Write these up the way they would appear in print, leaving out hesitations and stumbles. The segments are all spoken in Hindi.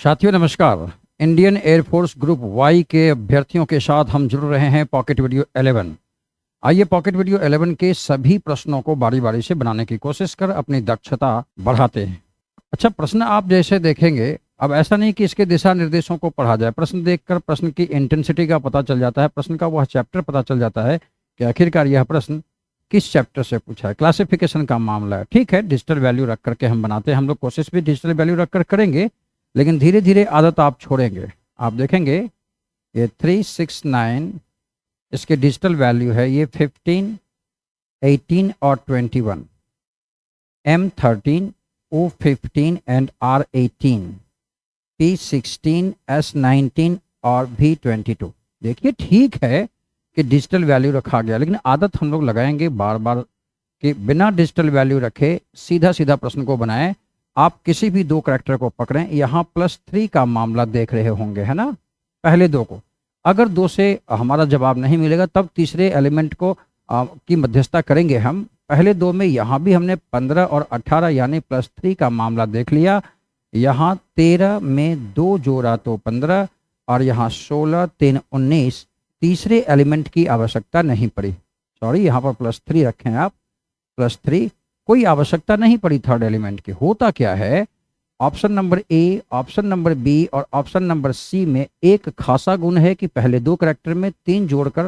साथियों नमस्कार। इंडियन एयरफोर्स ग्रुप वाई के अभ्यर्थियों के साथ हम जुड़ रहे हैं पॉकेट वीडियो 11। आइए पॉकेट वीडियो 11 के सभी प्रश्नों को बारी बारी से बनाने की कोशिश कर अपनी दक्षता बढ़ाते हैं। अच्छा, प्रश्न आप जैसे देखेंगे, अब ऐसा नहीं कि इसके दिशा निर्देशों को पढ़ा जाए। प्रश्न देखकर प्रश्न की इंटेंसिटी का पता चल जाता है, प्रश्न का वह चैप्टर पता चल जाता है कि आखिरकार यह प्रश्न किस चैप्टर से पूछा है। क्लासिफिकेशन का मामला है, ठीक है, डिजिटल वैल्यू रख करके हम बनाते हैं। हम लोग कोशिश भी डिजिटल वैल्यू रख कर करेंगे, लेकिन धीरे धीरे आदत आप छोड़ेंगे। आप देखेंगे ये 369, इसके डिजिटल वैल्यू है ये 15, 18 और 21, M13, O15 and R18, P16, S19 और V22। देखिए ठीक है कि डिजिटल वैल्यू रखा गया, लेकिन आदत हम लोग लगाएंगे बार बार कि बिना डिजिटल वैल्यू रखे सीधा सीधा प्रश्न को बनाएं। आप किसी भी दो करैक्टर को पकड़ें, यहाँ +3 का मामला देख रहे होंगे, है ना। पहले दो को अगर दो से हमारा जवाब नहीं मिलेगा तब तीसरे एलिमेंट को की मध्यस्थता करेंगे हम। पहले दो में यहाँ भी हमने 15 और 18 यानी +3 का मामला देख लिया। यहाँ 13 में 2 जोड़ा तो 15 और यहाँ 16, 3, 19। तीसरे एलिमेंट की आवश्यकता नहीं पड़ी। सॉरी, यहाँ पर +3 रखें आप, +3, कोई आवश्यकता नहीं पड़ी थर्ड एलिमेंट की। होता क्या है, option number A, option number B और ऑप्शन नंबर सी में एक खासा गुण है कि पहले दो करैक्टर में 3 जोड़कर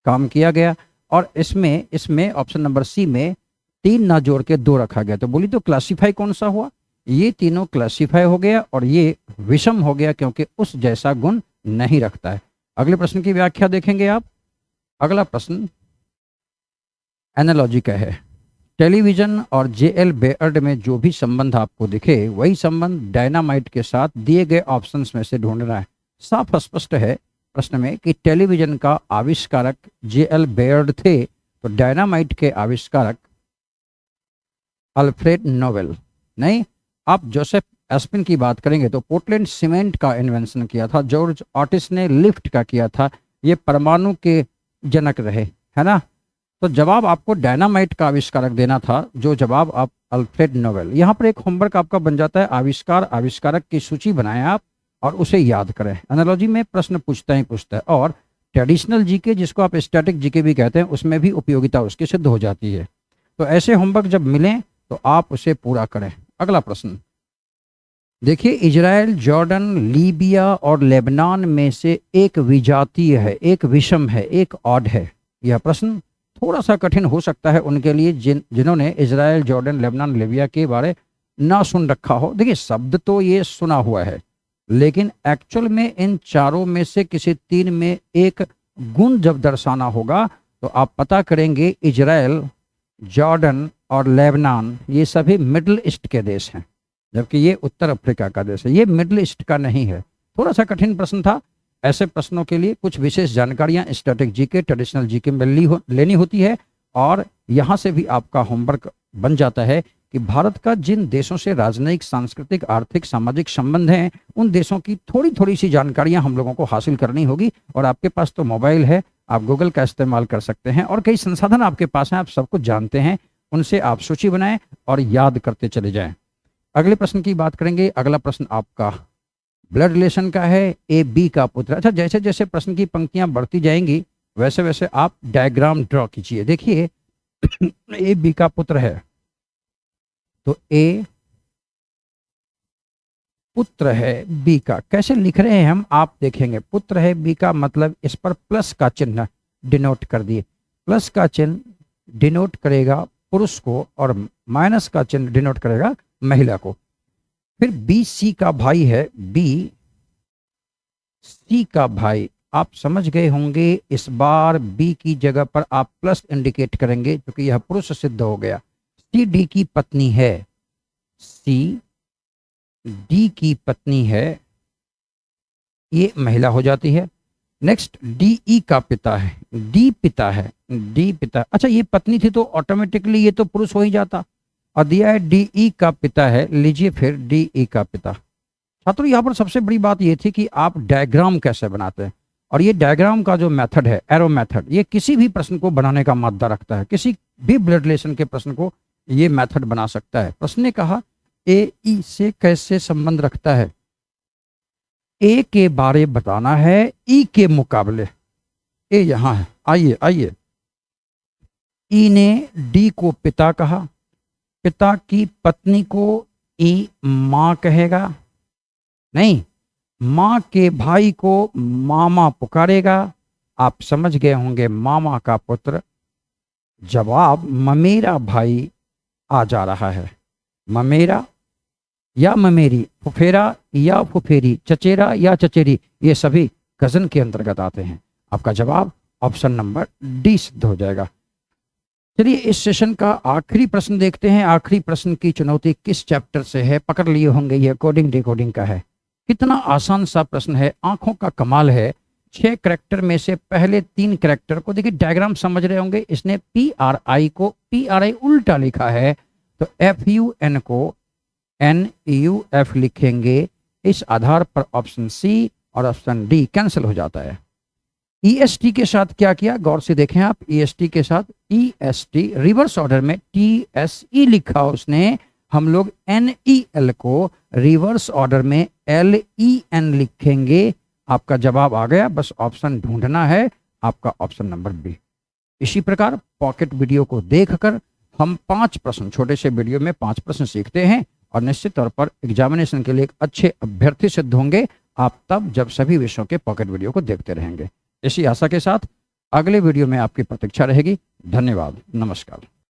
काम किया गया, और इसमें ऑप्शन नंबर सी में 3 ना जोड़ के 2 रखा गया। तो बोली तो क्लासीफाई कौन सा हुआ, ये तीनों क्लासीफाई हो गया और ये विषम हो गया क्योंकि उस जैसा गुण नहीं रखता है। अगले प्रश्न की व्याख्या देखेंगे आप। अगला प्रश्न एनालॉजी का है। टेलीविजन और जेएल बेयर्ड में जो भी संबंध आपको दिखे वही संबंध डायनामाइट के साथ दिए गए ऑप्शंस में से ढूंढना है। साफ स्पष्ट है प्रश्न में कि टेलीविजन का आविष्कारक जेएल बेयर्ड थे, तो डायनामाइट के आविष्कारक अल्फ्रेड नोबेल नहीं। आप जोसेफ एस्पिन की बात करेंगे तो पोर्टलैंड सीमेंट का इन्वेंशन किया था। जॉर्ज ऑटिस ने लिफ्ट का किया था, ये परमाणु के जनक रहे, है ना। तो जवाब आपको डायनामाइट का आविष्कारक देना था, जो जवाब आप अल्फ्रेड नोबेल। यहाँ पर एक होमवर्क आपका बन जाता है, आविष्कारक की सूची बनाएं आप और उसे याद करें। एनालॉजी में प्रश्न पूछता है और ट्रेडिशनल जीके, जिसको आप स्टैटिक जीके भी कहते हैं, उसमें भी उपयोगिता उसकी सिद्ध हो जाती है। तो ऐसे होमवर्क जब मिलें तो आप उसे पूरा करें। अगला प्रश्न देखिए, इजराइल, जॉर्डन, लीबिया और लेबनान में से एक विजातीय है, एक विषम है, एक ऑड है। यह प्रश्न थोड़ा सा कठिन हो सकता है उनके लिए जिन्होंने इजराइल, जॉर्डन, लेबनान, लीबिया के बारे ना सुन रखा हो। देखिए, शब्द तो ये सुना हुआ है, लेकिन एक्चुअल में इन चारों में से किसी 3 में एक गुण जब दर्शाना होगा तो आप पता करेंगे इजराइल, जॉर्डन और लेबनान ये सभी मिडिल ईस्ट के देश हैं, जबकि ये उत्तर अफ्रीका का देश है, ये मिडिल ईस्ट का नहीं है। थोड़ा सा कठिन प्रश्न था। ऐसे प्रश्नों के लिए कुछ विशेष जानकारियां स्टैटिक जीके, ट्रेडिशनल जीके में लेनी होती है, और यहाँ से भी आपका होमवर्क बन जाता है कि भारत का जिन देशों से राजनयिक, सांस्कृतिक, आर्थिक, सामाजिक संबंध हैं, उन देशों की थोड़ी थोड़ी सी जानकारियां हम लोगों को हासिल करनी होगी। और आपके पास तो मोबाइल है, आप गूगल का इस्तेमाल कर सकते हैं और कई संसाधन आपके पास हैं, आप सब कुछ जानते हैं। उनसे आप सूची बनाएं और याद करते चले जाएं। अगले प्रश्न की बात करेंगे। अगला प्रश्न आपका ब्लड रिलेशन का है, ए बी का पुत्र। अच्छा, जैसे जैसे प्रश्न की पंक्तियां बढ़ती जाएंगी वैसे वैसे आप डायग्राम ड्रॉ कीजिए। देखिए ए बी का पुत्र है, तो ए पुत्र है बी का। कैसे लिख रहे हैं हम, आप देखेंगे। पुत्र है बी का मतलब इस पर प्लस का चिन्ह डिनोट कर दिए। प्लस का चिन्ह डिनोट करेगा पुरुष को और माइनस का चिन्ह डिनोट करेगा महिला को। फिर बी सी का भाई है, बी सी का भाई। आप समझ गए होंगे, इस बार बी की जगह पर आप प्लस इंडिकेट करेंगे क्योंकि यह पुरुष सिद्ध हो गया। सी डी की पत्नी है, सी डी की पत्नी है, ये महिला हो जाती है। नेक्स्ट डी ई का पिता है, डी पिता है, डी पिता। अच्छा, ये पत्नी थी तो ऑटोमेटिकली ये तो पुरुष हो ही जाता, और दिया है डी ई का पिता है। लीजिए फिर डी ई का पिता। छात्रों, यहाँ पर सबसे बड़ी बात ये थी कि आप डायग्राम कैसे बनाते हैं, और ये डायग्राम का जो मेथड है, एरो मेथड, ये किसी भी प्रश्न को बनाने का मादा रखता है। किसी भी ब्लड रिलेशन के प्रश्न को ये मेथड बना सकता है। प्रश्न ने कहा ए ई से कैसे संबंध रखता है, ए के बारे बताना है ई के मुकाबले। ए यहां है, आइए आइए। ई ने डी को पिता कहा, पिता की पत्नी को ई मां कहेगा, नहीं, मां के भाई को मामा पुकारेगा। आप समझ गए होंगे, मामा का पुत्र। जवाब ममेरा भाई आ जा रहा है। ममेरा या ममेरी, फुफेरा या फुफेरी, चचेरा या चचेरी, ये सभी कजन के अंतर्गत आते हैं। आपका जवाब ऑप्शन नंबर डी सिद्ध हो जाएगा। चलिए इस सेशन का आखिरी प्रश्न देखते हैं। आखिरी प्रश्न की चुनौती किस चैप्टर से है, पकड़ लिए होंगे, ये कोडिंग डिकोडिंग का है। कितना आसान सा प्रश्न है, आंखों का कमाल है। 6 करैक्टर में से पहले 3 करैक्टर को देखिए, डायग्राम समझ रहे होंगे। इसने PRI को PRI उल्टा लिखा है, तो FUN को NUF लिखेंगे। इस आधार पर ऑप्शन सी और ऑप्शन डी कैंसिल हो जाता है। EST के साथ क्या किया, गौर से देखें आप। EST के साथ EST रिवर्स ऑर्डर में TSE लिखा उसने। हम लोग NEL को रिवर्स ऑर्डर में LEN लिखेंगे। आपका जवाब आ गया, बस ऑप्शन ढूंढना है, आपका ऑप्शन नंबर बी। इसी प्रकार पॉकेट वीडियो को देखकर हम 5 प्रश्न, छोटे से वीडियो में 5 प्रश्न सीखते हैं और निश्चित तौर पर एग्जामिनेशन के लिए एक अच्छे अभ्यर्थी सिद्ध होंगे आप तब, जब सभी विषयों के पॉकेट वीडियो को देखते रहेंगे। इसी आशा के साथ अगले वीडियो में आपकी प्रतीक्षा रहेगी। धन्यवाद, नमस्कार।